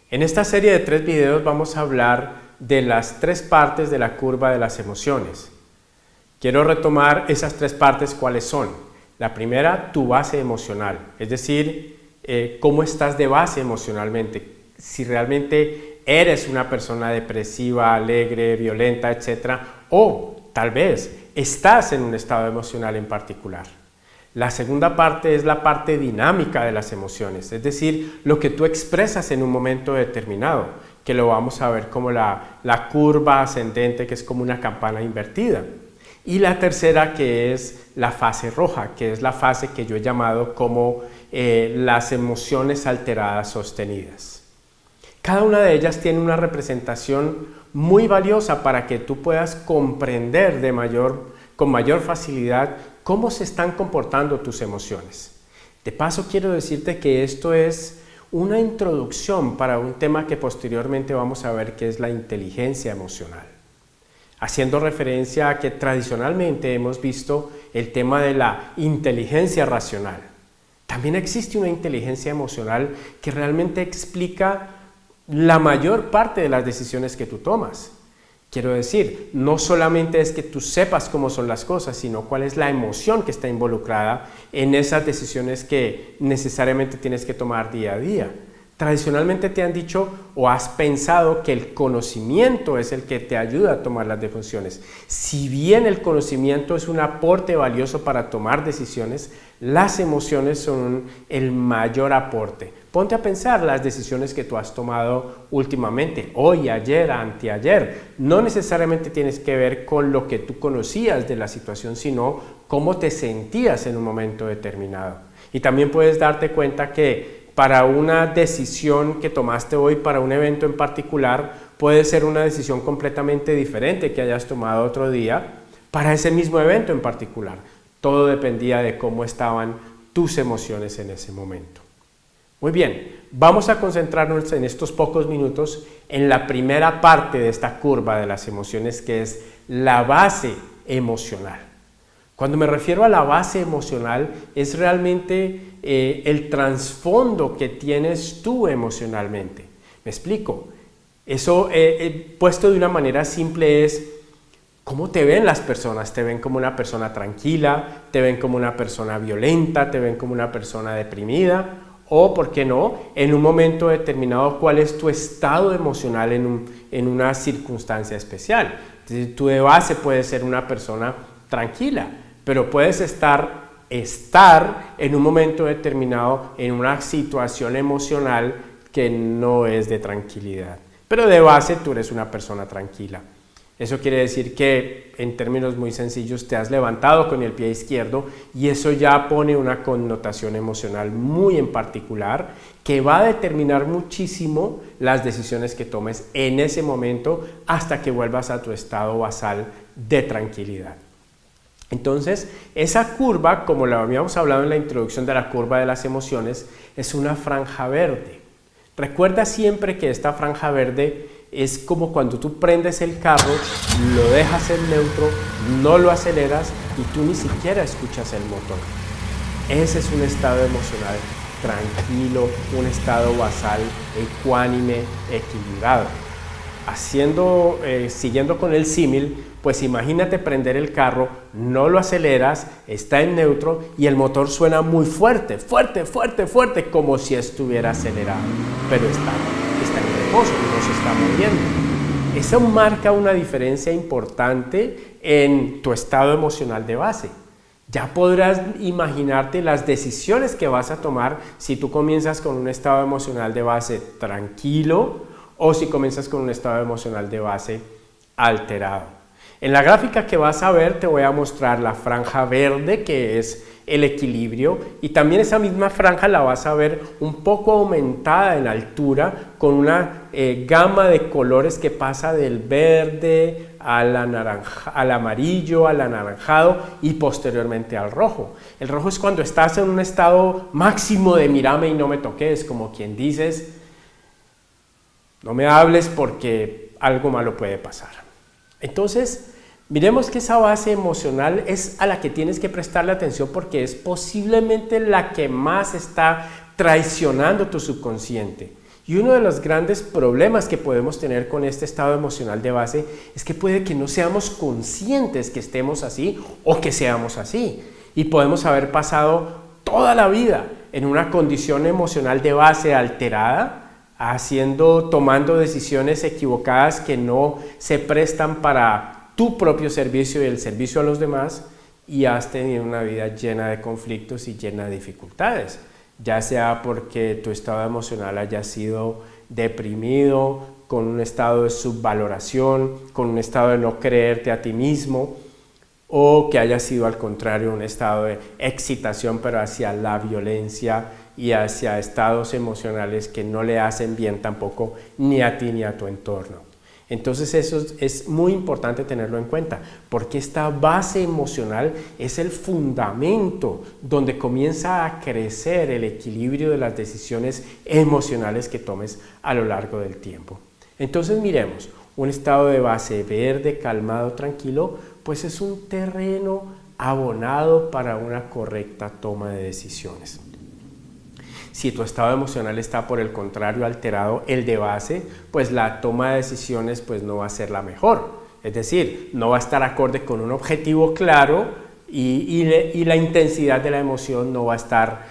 En esta serie de 3 videos vamos a hablar de las 3 partes de la curva de las emociones. Quiero retomar esas 3 partes, ¿cuáles son? La primera, tu base emocional, es decir, cómo estás de base emocionalmente, si realmente eres una persona depresiva, alegre, violenta, etc. O tal vez estás en un estado emocional en particular. La segunda parte es la parte dinámica de las emociones, es decir, lo que tú expresas en un momento determinado, que lo vamos a ver como la curva ascendente, que es como una campana invertida. Y la tercera, que es la fase roja, que es la fase que yo he llamado como las emociones alteradas sostenidas. Cada una de ellas tiene una representación muy valiosa para que tú puedas comprender con mayor facilidad cómo se están comportando tus emociones. De paso, quiero decirte que esto es una introducción para un tema que posteriormente vamos a ver, que es la inteligencia emocional. Haciendo referencia a que tradicionalmente hemos visto el tema de la inteligencia racional. También existe una inteligencia emocional que realmente explica la mayor parte de las decisiones que tú tomas. Quiero decir, no solamente es que tú sepas cómo son las cosas, sino cuál es la emoción que está involucrada en esas decisiones que necesariamente tienes que tomar día a día. Tradicionalmente te han dicho o has pensado que el conocimiento es el que te ayuda a tomar las decisiones. Si bien el conocimiento es un aporte valioso para tomar decisiones, las emociones son el mayor aporte. Ponte a pensar las decisiones que tú has tomado últimamente, hoy, ayer, anteayer. No necesariamente tienes que ver con lo que tú conocías de la situación, sino cómo te sentías en un momento determinado. Y también puedes darte cuenta que para una decisión que tomaste hoy para un evento en particular, puede ser una decisión completamente diferente que hayas tomado otro día para ese mismo evento en particular. Todo dependía de cómo estaban tus emociones en ese momento. Muy bien, vamos a concentrarnos en estos pocos minutos en la primera parte de esta curva de las emociones, que es la base emocional. Cuando me refiero a la base emocional, es realmente el trasfondo que tienes tú emocionalmente. ¿Me explico? Eso puesto de una manera simple es cómo te ven las personas. ¿Te ven como una persona tranquila? ¿Te ven como una persona violenta? ¿Te ven como una persona deprimida? O, ¿por qué no?, en un momento determinado, ¿cuál es tu estado emocional en una circunstancia especial? Entonces, tú de base puedes ser una persona tranquila, pero puedes estar en un momento determinado en una situación emocional que no es de tranquilidad. Pero de base tú eres una persona tranquila. Eso quiere decir que, en términos muy sencillos, te has levantado con el pie izquierdo y eso ya pone una connotación emocional muy en particular que va a determinar muchísimo las decisiones que tomes en ese momento hasta que vuelvas a tu estado basal de tranquilidad. Entonces, esa curva, como lo habíamos hablado en la introducción de la curva de las emociones, es una franja verde. Recuerda siempre que esta franja verde es como cuando tú prendes el carro, lo dejas en neutro, no lo aceleras y tú ni siquiera escuchas el motor. Ese es un estado emocional tranquilo, un estado basal ecuánime, equilibrado. Siguiendo con el símil, pues imagínate prender el carro, no lo aceleras, está en neutro y el motor suena muy fuerte, como si estuviera acelerado, pero está en reposo, no se está moviendo. Eso marca una diferencia importante en tu estado emocional de base. Ya podrás imaginarte las decisiones que vas a tomar si tú comienzas con un estado emocional de base tranquilo o si comienzas con un estado emocional de base alterado. En la gráfica que vas a ver te voy a mostrar la franja verde, que es el equilibrio, y también esa misma franja la vas a ver un poco aumentada en altura con una gama de colores que pasa del verde al amarillo, al anaranjado y posteriormente al rojo. El rojo es cuando estás en un estado máximo de mírame y no me toques, como quien dices, no me hables porque algo malo puede pasar. Entonces, miremos que esa base emocional es a la que tienes que prestarle atención porque es posiblemente la que más está traicionando tu subconsciente. Y uno de los grandes problemas que podemos tener con este estado emocional de base es que puede que no seamos conscientes que estemos así o que seamos así. Y podemos haber pasado toda la vida en una condición emocional de base alterada, tomando decisiones equivocadas que no se prestan para tu propio servicio y el servicio a los demás, y has tenido una vida llena de conflictos y llena de dificultades, ya sea porque tu estado emocional haya sido deprimido, con un estado de subvaloración, con un estado de no creerte a ti mismo, o que haya sido al contrario un estado de excitación pero hacia la violencia y hacia estados emocionales que no le hacen bien tampoco ni a ti ni a tu entorno. Entonces eso es muy importante tenerlo en cuenta, porque esta base emocional es el fundamento donde comienza a crecer el equilibrio de las decisiones emocionales que tomes a lo largo del tiempo. Entonces miremos, un estado de base verde, calmado, tranquilo, pues es un terreno abonado para una correcta toma de decisiones. Si tu estado emocional está por el contrario alterado, el de base, pues la toma de decisiones pues no va a ser la mejor. Es decir, no va a estar acorde con un objetivo claro y la intensidad de la emoción no va a estar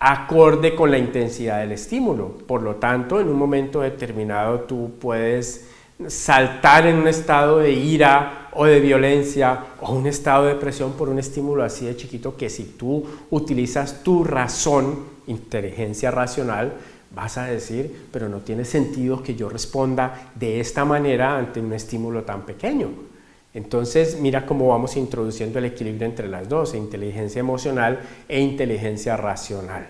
acorde con la intensidad del estímulo. Por lo tanto, en un momento determinado tú puedes saltar en un estado de ira o de violencia o un estado de depresión por un estímulo así de chiquito que si tú utilizas tu razón, inteligencia racional, vas a decir, pero no tiene sentido que yo responda de esta manera ante un estímulo tan pequeño. Entonces mira cómo vamos introduciendo el equilibrio entre las dos, inteligencia emocional e inteligencia racional.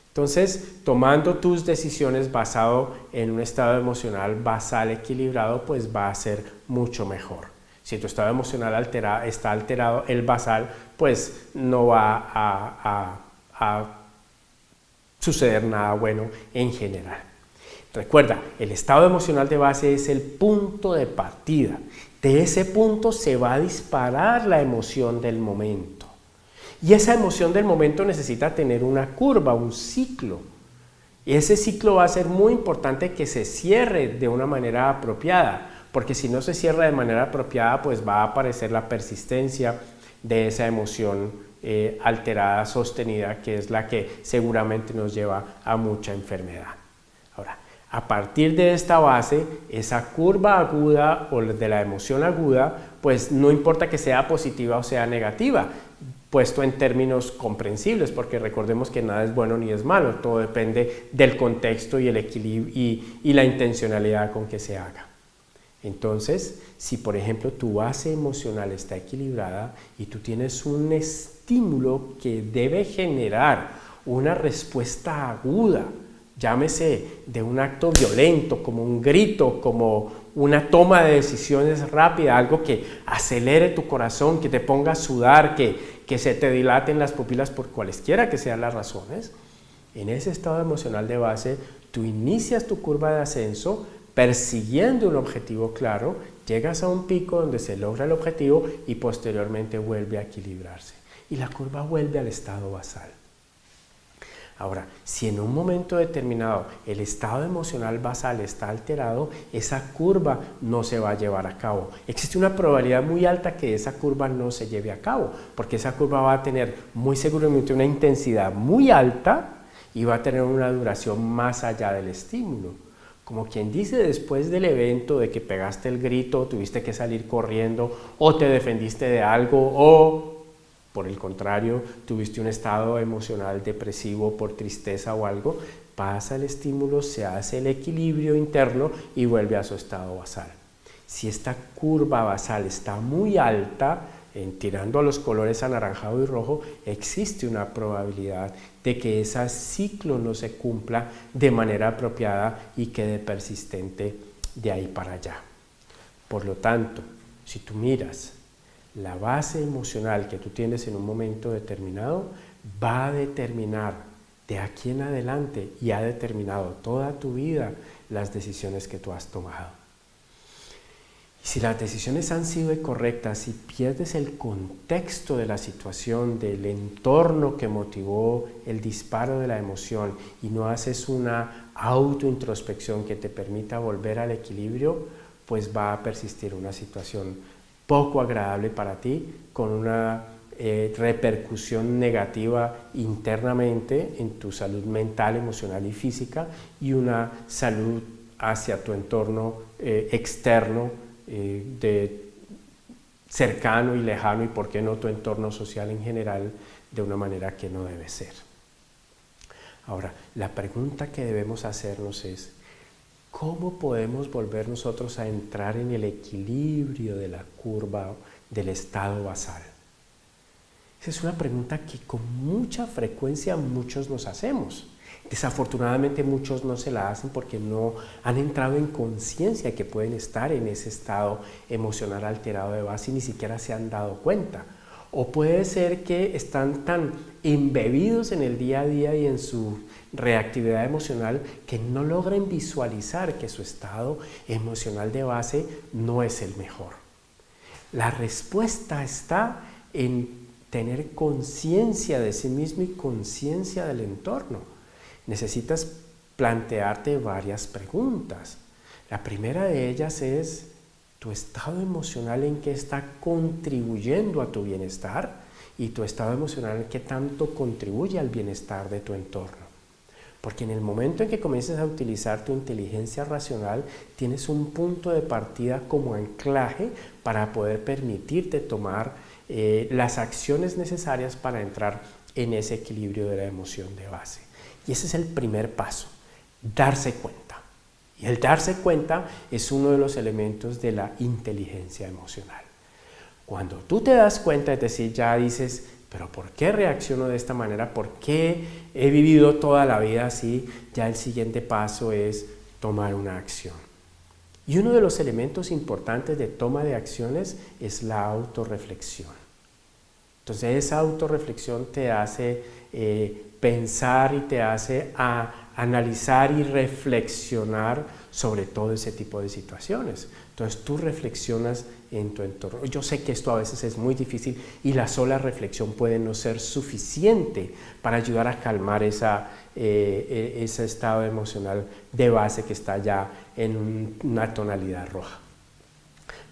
Entonces, tomando tus decisiones basado en un estado emocional basal equilibrado, pues va a ser mucho mejor. Si tu estado emocional está alterado, el basal, pues no va a suceder nada bueno en general. Recuerda, el estado emocional de base es el punto de partida. De ese punto se va a disparar la emoción del momento. Y esa emoción del momento necesita tener una curva, un ciclo. Y ese ciclo va a ser muy importante que se cierre de una manera apropiada, porque si no se cierra de manera apropiada, pues va a aparecer la persistencia de esa emoción alterada, sostenida, que es la que seguramente nos lleva a mucha enfermedad. Ahora, a partir de esta base, esa curva aguda o de la emoción aguda, pues no importa que sea positiva o sea negativa, puesto en términos comprensibles, porque recordemos que nada es bueno ni es malo, todo depende del contexto y el equilibrio y la intencionalidad con que se haga. Entonces, si por ejemplo tu base emocional está equilibrada y tú tienes un estímulo que debe generar una respuesta aguda, llámese de un acto violento, como un grito, como una toma de decisiones rápida, algo que acelere tu corazón, que te ponga a sudar, que se te dilaten las pupilas por cualesquiera que sean las razones, en ese estado emocional de base, tú inicias tu curva de ascenso persiguiendo un objetivo claro, llegas a un pico donde se logra el objetivo y posteriormente vuelve a equilibrarse. Y la curva vuelve al estado basal. Ahora, si en un momento determinado el estado emocional basal está alterado, esa curva no se va a llevar a cabo. Existe una probabilidad muy alta que esa curva no se lleve a cabo, porque esa curva va a tener muy seguramente una intensidad muy alta y va a tener una duración más allá del estímulo. Como quien dice, después del evento de que pegaste el grito, tuviste que salir corriendo o te defendiste de algo o por el contrario, tuviste un estado emocional depresivo por tristeza o algo, pasa el estímulo, se hace el equilibrio interno y vuelve a su estado basal. Si esta curva basal está muy alta, tirando a los colores anaranjado y rojo, existe una probabilidad de que ese ciclo no se cumpla de manera apropiada y quede persistente de ahí para allá. Por lo tanto, si tú miras la base emocional que tú tienes en un momento determinado va a determinar de aquí en adelante y ha determinado toda tu vida las decisiones que tú has tomado. Y si las decisiones han sido incorrectas, si pierdes el contexto de la situación, del entorno que motivó el disparo de la emoción y no haces una autointrospección que te permita volver al equilibrio, pues va a persistir una situación poco agradable para ti, con una repercusión negativa internamente en tu salud mental, emocional y física, y una salud hacia tu entorno externo, cercano y lejano, y por qué no tu entorno social en general, de una manera que no debe ser. Ahora, la pregunta que debemos hacernos es: ¿cómo podemos volver nosotros a entrar en el equilibrio de la curva del estado basal? Esa es una pregunta que con mucha frecuencia muchos nos hacemos. Desafortunadamente muchos no se la hacen porque no han entrado en conciencia que pueden estar en ese estado emocional alterado de base y ni siquiera se han dado cuenta. O puede ser que están tan embebidos en el día a día y en su reactividad emocional que no logren visualizar que su estado emocional de base no es el mejor. La respuesta está en tener conciencia de sí mismo y conciencia del entorno. Necesitas plantearte varias preguntas. La primera de ellas es: ¿tu estado emocional en qué está contribuyendo a tu bienestar? Y tu estado emocional en qué tanto contribuye al bienestar de tu entorno. Porque en el momento en que comiences a utilizar tu inteligencia racional, tienes un punto de partida como anclaje para poder permitirte tomar las acciones necesarias para entrar en ese equilibrio de la emoción de base. Y ese es el primer paso, darse cuenta. Y el darse cuenta es uno de los elementos de la inteligencia emocional. Cuando tú te das cuenta, es decir, ya dices: ¿pero por qué reacciono de esta manera? ¿Por qué he vivido toda la vida así? Ya el siguiente paso es tomar una acción. Y uno de los elementos importantes de toma de acciones es la autorreflexión. Entonces esa autorreflexión te hace pensar y te hace analizar y reflexionar sobre todo ese tipo de situaciones. Entonces tú reflexionas en tu entorno. Yo sé que esto a veces es muy difícil y la sola reflexión puede no ser suficiente para ayudar a calmar ese estado emocional de base que está ya en una tonalidad roja.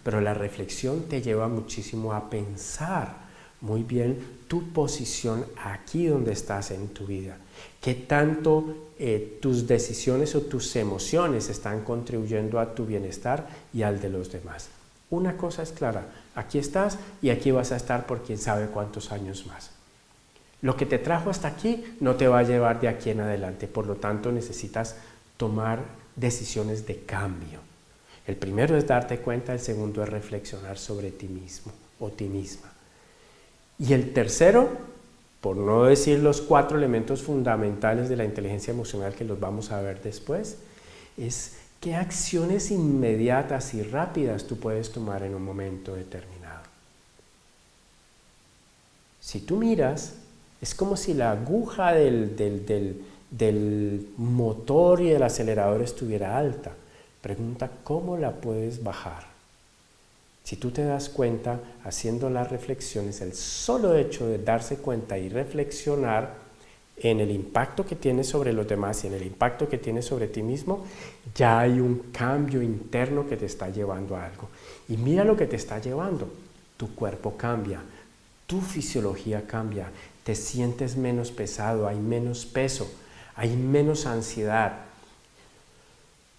Pero la reflexión te lleva muchísimo a pensar muy bien tu posición aquí donde estás en tu vida. ¿Qué tanto tus decisiones o tus emociones están contribuyendo a tu bienestar y al de los demás? Una cosa es clara: aquí estás y aquí vas a estar por quién sabe cuántos años más. Lo que te trajo hasta aquí no te va a llevar de aquí en adelante, por lo tanto necesitas tomar decisiones de cambio. El primero es darte cuenta, el segundo es reflexionar sobre ti mismo o ti misma. Y el tercero, por no decir los 4 elementos fundamentales de la inteligencia emocional que los vamos a ver después, es qué acciones inmediatas y rápidas tú puedes tomar en un momento determinado. Si tú miras, es como si la aguja del motor y del acelerador estuviera alta. Pregunta: ¿cómo la puedes bajar? Si tú te das cuenta, haciendo las reflexiones, el solo hecho de darse cuenta y reflexionar en el impacto que tiene sobre los demás y en el impacto que tiene sobre ti mismo, ya hay un cambio interno que te está llevando a algo. Y mira lo que te está llevando: tu cuerpo cambia, tu fisiología cambia, te sientes menos pesado, hay menos peso, hay menos ansiedad.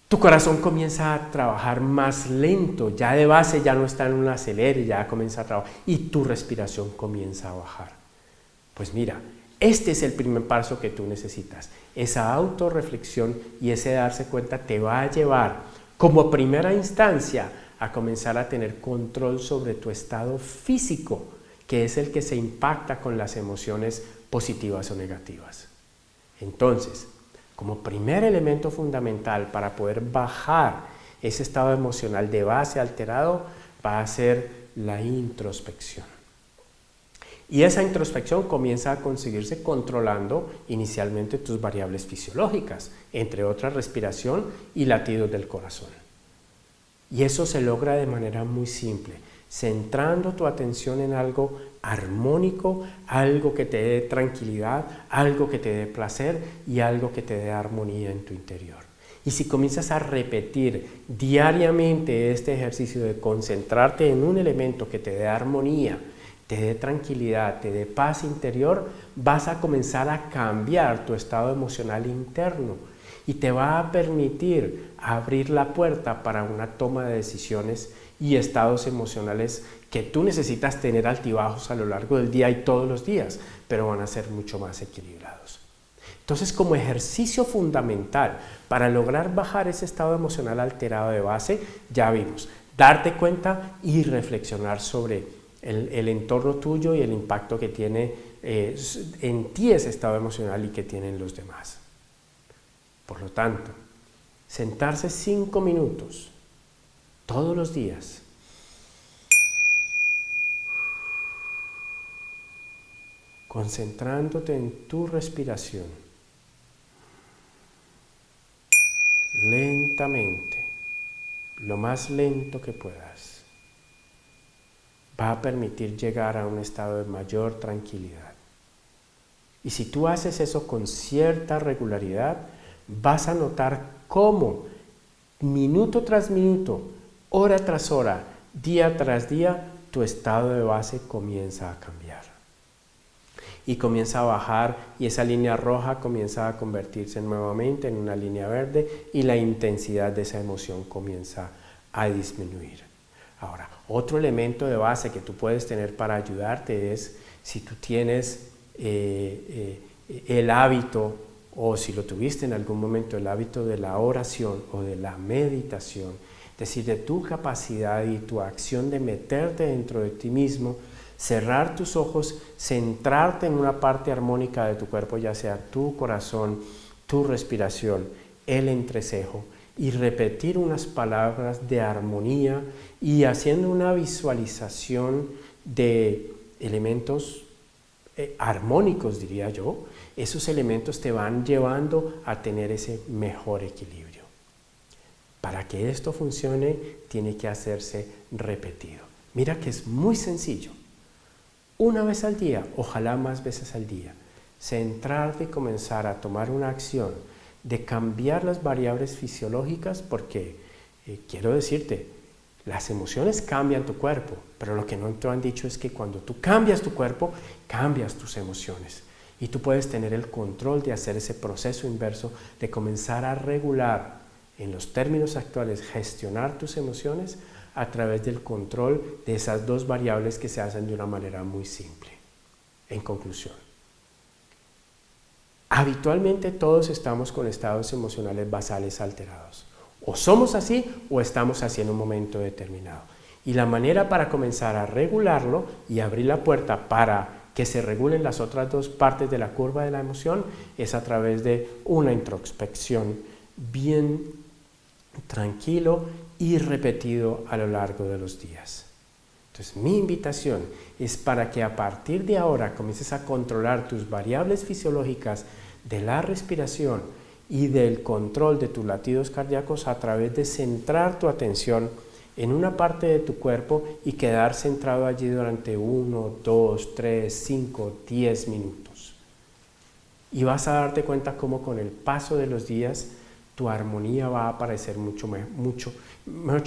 Tu corazón comienza a trabajar más lento, ya de base ya no está en un acelere, ya comienza a trabajar y tu respiración comienza a bajar. Pues mira, este es el primer paso que tú necesitas. Esa autorreflexión y ese darse cuenta te va a llevar como primera instancia a comenzar a tener control sobre tu estado físico, que es el que se impacta con las emociones positivas o negativas. Entonces, como primer elemento fundamental para poder bajar ese estado emocional de base alterado, va a ser la introspección. Y esa introspección comienza a conseguirse controlando inicialmente tus variables fisiológicas, entre otras respiración y latidos del corazón. Y eso se logra de manera muy simple, centrando tu atención en algo armónico, algo que te dé tranquilidad, algo que te dé placer y algo que te dé armonía en tu interior. Y si comienzas a repetir diariamente este ejercicio de concentrarte en un elemento que te dé armonía, te dé tranquilidad, te dé paz interior, vas a comenzar a cambiar tu estado emocional interno y te va a permitir abrir la puerta para una toma de decisiones y estados emocionales que tú necesitas tener altibajos a lo largo del día y todos los días, pero van a ser mucho más equilibrados. Entonces, como ejercicio fundamental para lograr bajar ese estado emocional alterado de base, ya vimos, darte cuenta y reflexionar sobre el entorno tuyo y el impacto que tiene en ti ese estado emocional y que tienen los demás. Por lo tanto, sentarse 5 minutos todos los días, concentrándote en tu respiración, lentamente, lo más lento que puedas, va a permitir llegar a un estado de mayor tranquilidad. Y si tú haces eso con cierta regularidad, vas a notar cómo minuto tras minuto, hora tras hora, día tras día, tu estado de base comienza a cambiar. Y comienza a bajar y esa línea roja comienza a convertirse nuevamente en una línea verde y la intensidad de esa emoción comienza a disminuir. Ahora, otro elemento de base que tú puedes tener para ayudarte es si tú tienes el hábito o si lo tuviste en algún momento el hábito de la oración o de la meditación, es decir, de tu capacidad y tu acción de meterte dentro de ti mismo, cerrar tus ojos, centrarte en una parte armónica de tu cuerpo, ya sea tu corazón, tu respiración, el entrecejo, y repetir unas palabras de armonía y haciendo una visualización de elementos armónicos, diría yo. Esos elementos te van llevando a tener ese mejor equilibrio. Para que esto funcione, tiene que hacerse repetido. Mira que es muy sencillo. Una vez al día, ojalá más veces al día, centrarte y comenzar a tomar una acción de cambiar las variables fisiológicas, porque quiero decirte, las emociones cambian tu cuerpo, pero lo que no te han dicho es que cuando tú cambias tu cuerpo, cambias tus emociones. Y tú puedes tener el control de hacer ese proceso inverso, de comenzar a regular, en los términos actuales, gestionar tus emociones a través del control de esas dos variables que se hacen de una manera muy simple. En conclusión, habitualmente todos estamos con estados emocionales basales alterados. O somos así o estamos así en un momento determinado. Y la manera para comenzar a regularlo y abrir la puerta para que se regulen las otras dos partes de la curva de la emoción es a través de una introspección bien tranquilo y repetido a lo largo de los días. Entonces, mi invitación es para que a partir de ahora comiences a controlar tus variables fisiológicas de la respiración y del control de tus latidos cardíacos a través de centrar tu atención en una parte de tu cuerpo y quedar centrado allí durante 1, 2, 3, 5, 10 minutos. Y vas a darte cuenta cómo con el paso de los días tu armonía va a aparecer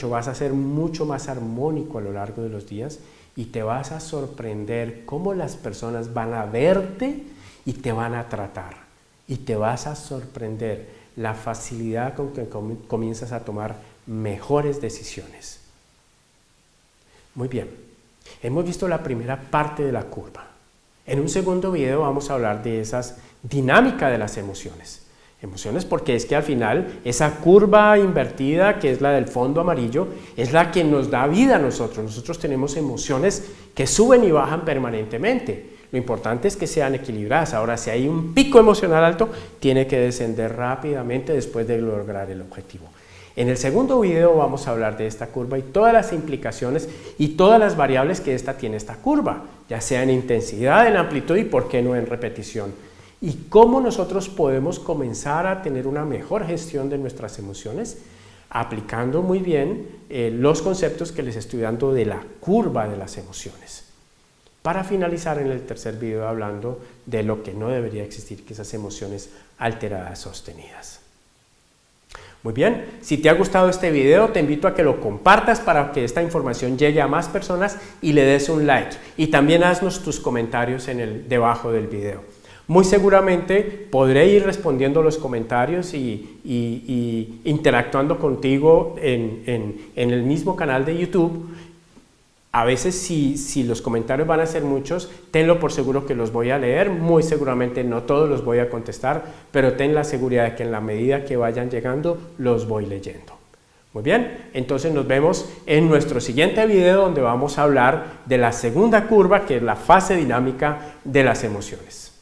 vas a ser mucho más armónico a lo largo de los días y te vas a sorprender cómo las personas van a verte y te van a tratar. Y te vas a sorprender la facilidad con que comienzas a tomar mejores decisiones. Muy bien, hemos visto la primera parte de la curva. En un segundo video vamos a hablar de esa dinámica de las emociones. Emociones porque es que al final esa curva invertida, que es la del fondo amarillo, es la que nos da vida a nosotros. Nosotros tenemos emociones que suben y bajan permanentemente. Lo importante es que sean equilibradas. Ahora, si hay un pico emocional alto, tiene que descender rápidamente después de lograr el objetivo. En el segundo video vamos a hablar de esta curva y todas las implicaciones y todas las variables que tiene esta curva, ya sea en intensidad, en amplitud y por qué no en repetición. Y cómo nosotros podemos comenzar a tener una mejor gestión de nuestras emociones aplicando muy bien los conceptos que les estoy dando de la curva de las emociones. Para finalizar en el tercer video hablando de lo que no debería existir, que esas emociones alteradas sostenidas. Muy bien, si te ha gustado este video te invito a que lo compartas para que esta información llegue a más personas y le des un like. Y también haznos tus comentarios debajo del video. Muy seguramente podré ir respondiendo los comentarios y interactuando contigo en el mismo canal de YouTube. A veces si los comentarios van a ser muchos, tenlo por seguro que los voy a leer. Muy seguramente no todos los voy a contestar, pero ten la seguridad de que en la medida que vayan llegando, los voy leyendo. Muy bien, entonces nos vemos en nuestro siguiente video donde vamos a hablar de la segunda curva, que es la fase dinámica de las emociones.